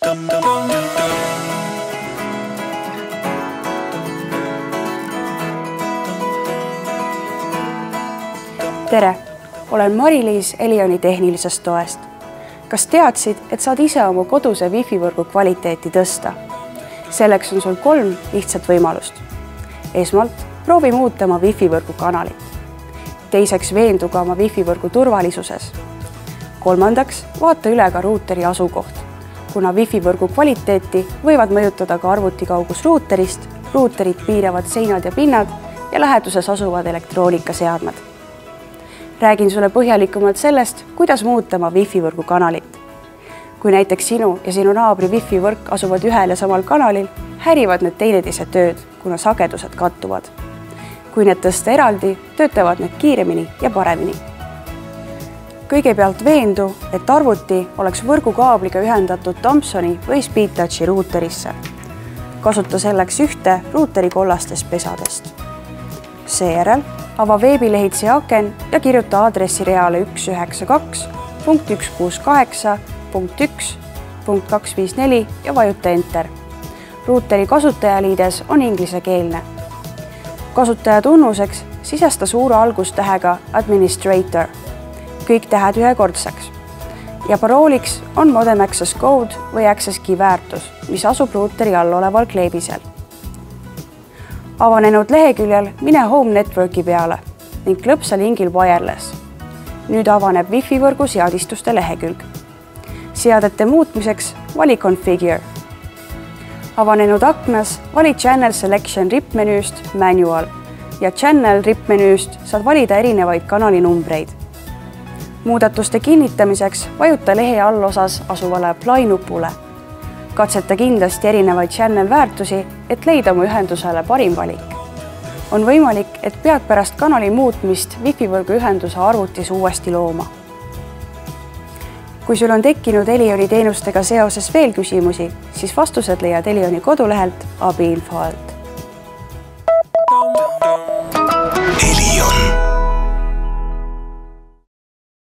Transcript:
Tere! Olen Mari-Liis Elioni tehnilisest toest. Kas teadsid, et saad ise oma koduse Wi-Fi-võrgu kvaliteeti tõsta? Selleks on sul 3 lihtsat võimalust. Esmalt proovi muuta oma Wi-Fi-võrgu kanalit. Teiseks veenduga oma Wi-Fi-võrgu turvalisuses. Kolmandaks vaata üle ka ruuteri asukoht, kuna Wi-Fi-võrgu kvaliteeti võivad mõjutada ka arvutikaugus ruuterist, ruuterit piiravad seinad ja pinnad ja läheduses asuvad elektroonikaseadmed. Räägin sulle põhjalikumalt sellest, kuidas muuta oma Wi-Fi-võrgu kanalit. Kui näiteks sinu ja sinu naabri Wi-Fi-võrk asuvad ühel ja samal kanalil, häirivad need teineteise tööd, kuna sagedused kattuvad. Kui need tõsta eraldi, töötavad need kiiremini ja paremini. Kõigepealt veendu, et arvuti oleks võrgukaabliga ühendatud Thomsoni või Speedtouchi ruuterisse. Kasuta selleks ühte ruuteri kollastest pesadest. Seejärel ava veebilehitsi aken ja kirjuta aadressireale 192.168.1.254 ja vajuta Enter. Ruuteri kasutajaliides on inglisekeelne. Kasutaja tunnuseks sisesta suure algustähega Administrator, kõik tähed ühekordseks. Ja parooliks on Modem Access Code või Access Key väärtus, mis asub ruuteri all oleval kleebisel. Avanenud leheküljel mine Home Networki peale ning klõpsa lingil Wireless. Nüüd avaneb Wi-Fi-võrgu seadistuste lehekülg. Seadete muutmiseks vali Configure. Avanenud aknas vali Channel Selection rippmenüüst Manual ja Channel rippmenüüst saad valida erinevaid kanalinumbreid. Muudatuste kinnitamiseks vajuta lehe allosas asuvale Apply nupule. Katseta kindlasti erinevaid channel väärtusi, et leida oma ühendusele parim valik. On võimalik, et pead pärast kanali muutmist Wi-Fi-võrgu ühenduse arvutis uuesti looma. Kui sul on tekkinud Elioni teenustega seoses veel küsimusi, siis vastused leiad Elioni kodulehelt abiinfo alt. Elion.